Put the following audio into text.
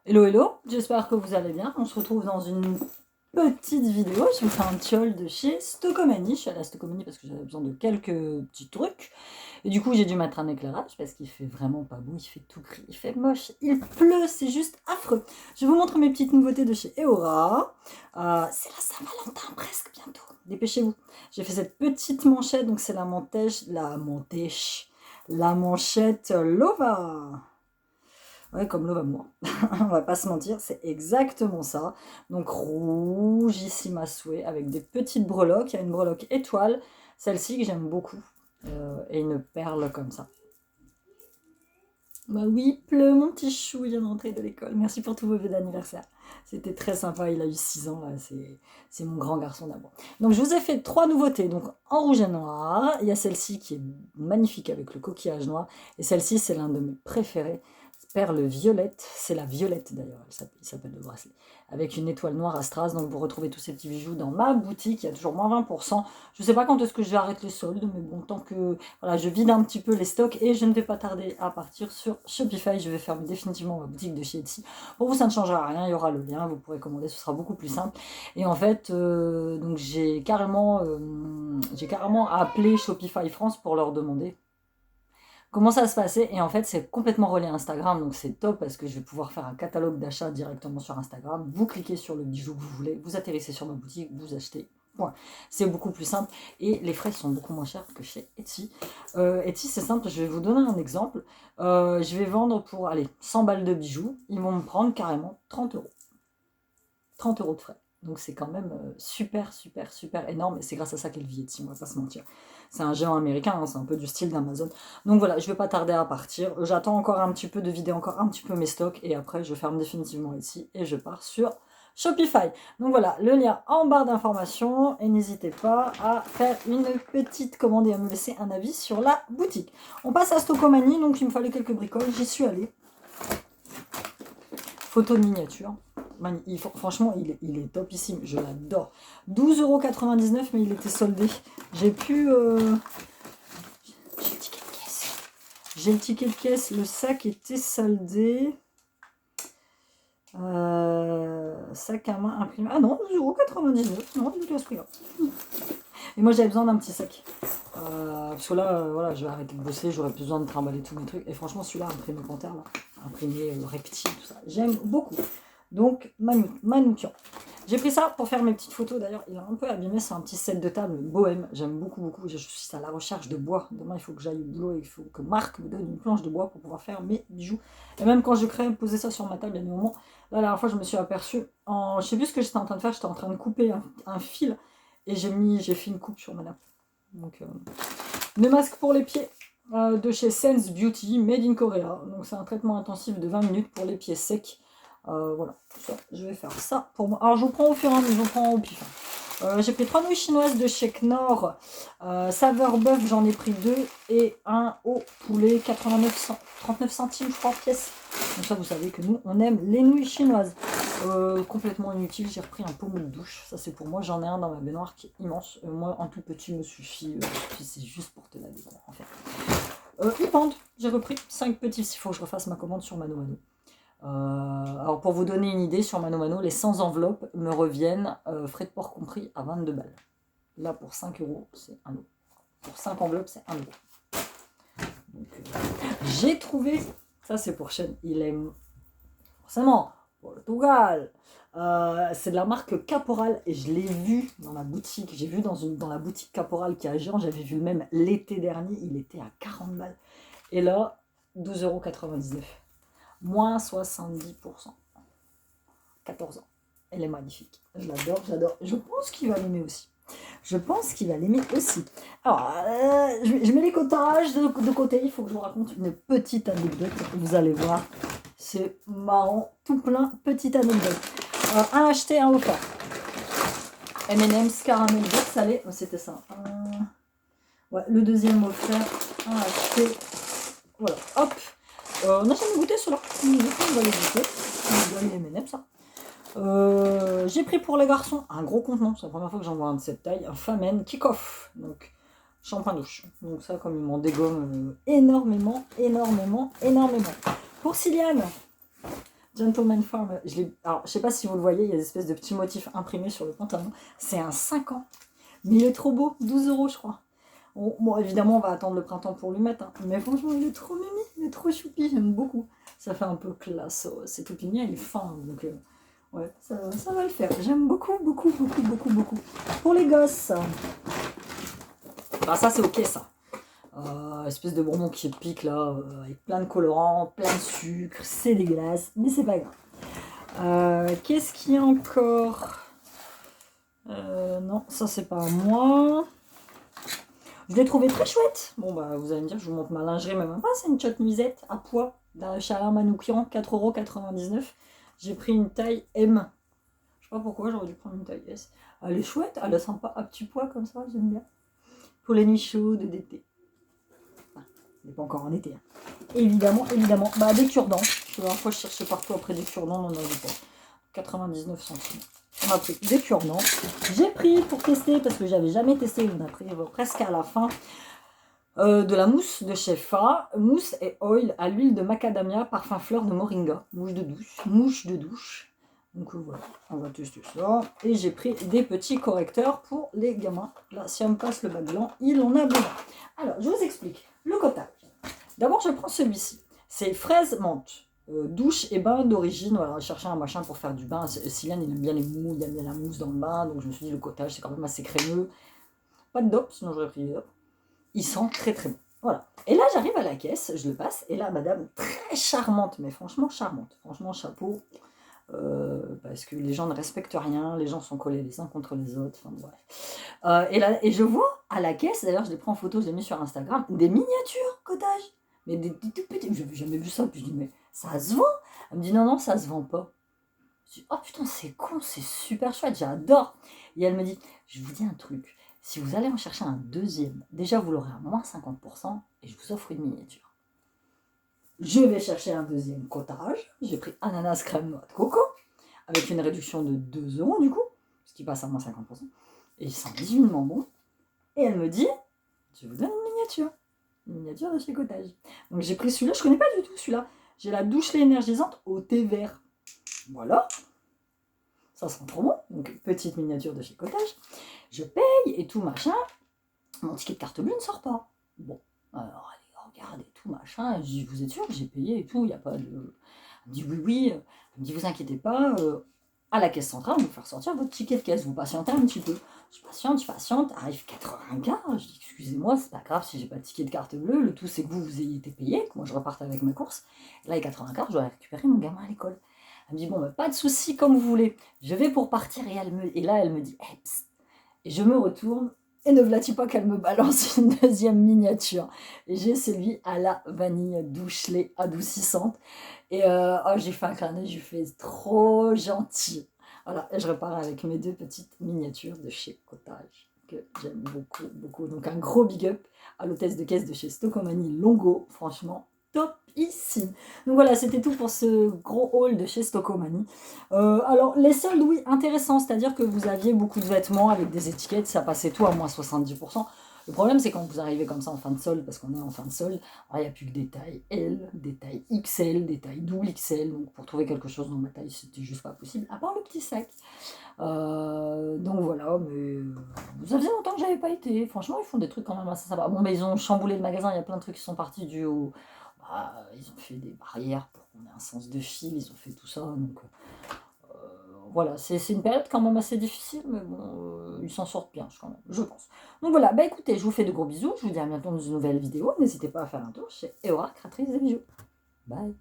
Hello hello, j'espère que vous allez bien. On se retrouve dans une petite vidéo. Je vous fais un petit haul de chez Stocomanie. Je suis allée à Stocomanie parce que j'avais besoin de quelques petits trucs. Et du coup, j'ai dû mettre un éclairage parce qu'il fait vraiment pas beau. Il fait tout gris, il fait moche, il pleut, c'est juste affreux. Je vous montre mes petites nouveautés de chez Eora. C'est la Saint-Valentin presque bientôt. Dépêchez-vous. J'ai fait cette petite manchette, donc c'est la manchette Lova. Ouais, comme Love Amour. On va pas se mentir, c'est exactement ça. Donc rougissime à souhait avec des petites breloques. Il y a une breloque étoile, celle-ci que j'aime beaucoup. Et une perle comme ça. Bah oui, pleut, mon petit chou, il vient de rentrer de l'école. Merci pour tous vos vœux d'anniversaire. C'était très sympa, il a eu 6 ans, là, c'est mon grand garçon d'amour. Donc je vous ai fait 3 nouveautés, donc en rouge et noir. Il y a celle-ci qui est magnifique avec le coquillage noir. Et celle-ci, c'est l'un de mes préférés. Perle violette, c'est la violette d'ailleurs, il s'appelle le bracelet, avec une étoile noire à strass. Donc vous retrouvez tous ces petits bijoux dans ma boutique, il y a toujours moins 20%. Je ne sais pas quand est-ce que je vais arrêter les soldes, mais bon, tant que voilà, je vide un petit peu les stocks et je ne vais pas tarder à partir sur Shopify. Je vais fermer définitivement ma boutique de chez Etsy. Pour vous, ça ne changera rien, il y aura le lien, vous pourrez commander, ce sera beaucoup plus simple. Et en fait, donc j'ai carrément appelé Shopify France pour leur demander comment ça se passait. Et en fait, c'est complètement relié à Instagram, donc c'est top parce que je vais pouvoir faire un catalogue d'achat directement sur Instagram. Vous cliquez sur le bijou que vous voulez, vous atterrissez sur ma boutique, vous achetez. Point. C'est beaucoup plus simple et les frais sont beaucoup moins chers que chez Etsy. Etsy, c'est simple, je vais vous donner un exemple. Je vais vendre pour, allez, 100 balles de bijoux. Ils vont me prendre carrément 30 euros. 30 euros de frais. Donc c'est quand même super, super, super énorme. Et c'est grâce à ça qu'elle vit Etsy, on va pas se mentir. C'est un géant américain, hein, c'est un peu du style d'Amazon. Donc voilà, je vais pas tarder à partir. J'attends encore un petit peu de vider encore un petit peu mes stocks. Et après, je ferme définitivement Etsy et je pars sur Shopify. Donc voilà, le lien en barre d'informations. Et n'hésitez pas à faire une petite commande et à me laisser un avis sur la boutique. On passe à Stocomanie, donc il me fallait quelques bricoles. J'y suis allée. Photo de miniature. Franchement, il est topissime. Je l'adore. 12,99 €, mais il était soldé. J'ai pu... J'ai le ticket de caisse. J'ai le ticket de caisse. Le sac était soldé. Sac à main imprimé. Ah non, 12,99 €. Non, du tout à ce prix-là. Et moi, j'avais besoin d'un petit sac. Parce que là, voilà, je vais arrêter de bosser. J'aurais besoin de trimballer tous mes trucs. Et franchement, celui-là, imprimé panthère, là, imprimé reptile, tout ça. J'aime beaucoup. Donc, Manoukian. J'ai pris ça pour faire mes petites photos. D'ailleurs, il est un peu abîmé. C'est un petit set de table bohème. J'aime beaucoup, beaucoup. Je suis à la recherche de bois. Demain, il faut que j'aille au boulot et il faut que Marc me donne une planche de bois pour pouvoir faire mes bijoux. Et même quand je crée, poser ça sur ma table, il y a des moments. Là, la dernière fois, je me suis aperçue. Je sais plus ce que j'étais en train de faire. J'étais en train de couper un fil et j'ai fait une coupe sur ma nappe. Donc, mes masques pour les pieds. De chez Sense Beauty, made in Korea. Donc c'est un traitement intensif de 20 minutes pour les pieds secs. Voilà, ça, je vais faire ça pour moi. Alors je vous prends au fur et à mesure, je vous prends au pif. J'ai pris 3 nouilles chinoises de chez Knorr. Saveur bœuf, j'en ai pris 2 et un au poulet, 39 centimes je crois pièce. Donc ça vous savez que nous on aime les nouilles chinoises. Complètement inutile, j'ai repris un pommeau de douche. Ça c'est pour moi, j'en ai un dans ma baignoire qui est immense. Moi en tout petit me suffit. C'est juste pour te laver en fait. Ils pendent, j'ai repris 5 petits. Il faut que je refasse ma commande sur Mano Mano. Alors pour vous donner une idée, sur Mano Mano, les 100 enveloppes me reviennent, frais de port compris, à 22 balles. Là pour 5 euros, c'est 1 euro. Pour 5 enveloppes, c'est 1 euro. Donc, j'ai trouvé, ça c'est pour Chen, il aime forcément Portugal. C'est de la marque Caporal et je l'ai vu dans la boutique. J'ai vu dans la boutique Caporal qui est à Jean, j'avais vu le même l'été dernier, il était à 40 balles. Et là, 12,99 €. Moins 70%. 14 ans. Elle est magnifique. Je l'adore, j'adore. Je pense qu'il va l'aimer aussi. Alors, je mets les cotages de côté. Il faut que je vous raconte une petite anecdote. Vous allez voir. C'est marrant. Tout plein. Petite anecdote. Un acheté, un offert. M&M's caramel beurre salé. Oh, c'était ça. Ouais, le deuxième offert. Un acheté. Voilà. Hop. On n'a jamais goûté cela. On va les goûter. On va les M&M ça. J'ai pris pour les garçons un gros contenant. C'est la première fois que j'en vois un de cette taille. Un Famen Kick-Off. Donc, shampoing douche. Donc ça, comme ils m'en dégomment énormément. Pour Siliane, Gentleman Farmer. Alors, je sais pas si vous le voyez, il y a des espèces de petits motifs imprimés sur le pantalon. C'est un 5 ans. Mais il est trop beau, 12 € je crois. Bon, évidemment, on va attendre le printemps pour lui mettre. Hein. Mais franchement, il est trop mimi, il est trop choupi, j'aime beaucoup. Ça fait un peu classe. C'est tout pignon, il est fin. Donc, ouais, ça va le faire. J'aime beaucoup, beaucoup, beaucoup, beaucoup, beaucoup. Pour les gosses. Ah, ça, c'est ok, ça. Espèce de bonbon qui pique là, avec plein de colorants, plein de sucre, c'est dégueulasse, mais c'est pas grave. Qu'est-ce qu'il y a encore? Non, ça c'est pas à moi. Je l'ai trouvé très chouette. Bon bah vous allez me dire, je vous montre ma lingerie, même pas, c'est une chotte nuisette à poids chez Alain Manoukian, 4,99 €. J'ai pris une taille M. Je sais pas pourquoi, j'aurais dû prendre une taille S. Elle est chouette, elle est sympa, à petit poids comme ça, j'aime bien. Pour les nuits chaudes d'été. On n'est pas encore en été. Hein. Évidemment. Bah, des cure-dents. La dernière fois, je cherchais partout après des cure-dents, on n'en avait pas. 99 centimes. On a pris des cure-dents. J'ai pris pour tester, parce que j'avais jamais testé, on a pris presque à la fin, de la mousse de chez Fa. Mousse et oil à l'huile de macadamia, parfum fleur de moringa. Mouche de douche. Donc voilà, on va tester ça. Et j'ai pris des petits correcteurs pour les gamins. Là, si on me passe le bas blanc, il en a besoin. Alors, je vous explique. Le cottage. D'abord, je prends celui-ci. C'est fraise menthe. Douche et bain d'origine. Voilà, je cherchais un machin pour faire du bain. Sylviane, il aime bien les mous, il aime bien la mousse dans le bain. Donc, je me suis dit, le cottage, c'est quand même assez crémeux. Pas de dop, sinon j'aurais pris des dop. Il sent très très bon. Voilà. Et là, j'arrive à la caisse, je le passe. Et là, madame, très charmante, mais franchement charmante. Franchement, chapeau. Parce que les gens ne respectent rien, les gens sont collés les uns contre les autres, enfin bref. Et je vois à la caisse, d'ailleurs je les prends en photo, je les mets sur Instagram, des miniatures cottage, mais des tout petits, j'avais jamais vu ça, puis je dis mais ça se vend? Elle me dit non, ça se vend pas. Je dis oh putain c'est con, c'est super chouette, j'adore. Et elle me dit, je vous dis un truc, si vous allez en chercher un deuxième, déjà vous l'aurez à moins 50% et je vous offre une miniature. Je vais chercher un deuxième cottage. J'ai pris ananas crème noix de coco, avec une réduction de 2 € du coup, ce qui passe à moins 50%. Et il sent divinement bon. Et elle me dit, je vous donne une miniature. Une miniature de chez Cottage. Donc j'ai pris celui-là, je connais pas du tout celui-là. J'ai la douche lait énergisante au thé vert. Voilà. Ça sent trop bon. Donc petite miniature de chez Cottage. Je paye et tout machin. Mon ticket de carte bleue ne sort pas. Bon, alors regarde et tout machin, et je dis vous êtes sûr, j'ai payé et tout, il n'y a pas de... Elle me dit oui, elle me dit vous inquiétez pas, à la caisse centrale, on va vous faire sortir votre ticket de caisse, vous patientez un petit peu. Je patiente, arrive 80 €, je dis excusez-moi, c'est pas grave si j'ai pas de ticket de carte bleue, le tout c'est que vous ayez été payé, que moi je reparte avec ma course, et là il y a 80 €, je dois récupérer mon gamin à l'école. Elle me dit bon, bah, pas de souci comme vous voulez, je vais pour partir, et là elle me dit hey, psst. Et je me retourne, et ne v'là-t-il pas qu'elle me balance une deuxième miniature. Et j'ai celui à la vanille douche lait adoucissante. Et j'ai fait un clin d'œil, j'ai fait trop gentil. Voilà, et je repars avec mes 2 petites miniatures de chez Cottage, que j'aime beaucoup, beaucoup. Donc un gros big up à l'hôtesse de caisse de chez Stocomanie Longo, franchement topissime. Donc voilà, c'était tout pour ce gros haul de chez Stocomanie. Alors les soldes, oui, intéressant, c'est-à-dire que vous aviez beaucoup de vêtements avec des étiquettes, ça passait tout à moins 70%. Le problème, c'est quand vous arrivez comme ça en fin de solde, parce qu'on est en fin de solde, il n'y a plus que des tailles L, des tailles XL, des tailles double XL. Donc pour trouver quelque chose dans ma taille, c'était juste pas possible, à part le petit sac. Donc voilà, mais ça faisait longtemps que j'avais pas été. Franchement, ils font des trucs quand même assez sympas. Bon, mais ils ont chamboulé le magasin, il y a plein de trucs qui sont partis du haut. Ils ont fait des barrières pour qu'on ait un sens de fil, ils ont fait tout ça. Donc voilà, c'est une période quand même assez difficile, mais bon, ils s'en sortent bien, quand même, je pense. Donc voilà, bah écoutez, je vous fais de gros bisous, je vous dis à bientôt dans une nouvelle vidéo. N'hésitez pas à faire un tour chez Eora, créatrice de bijoux. Bye.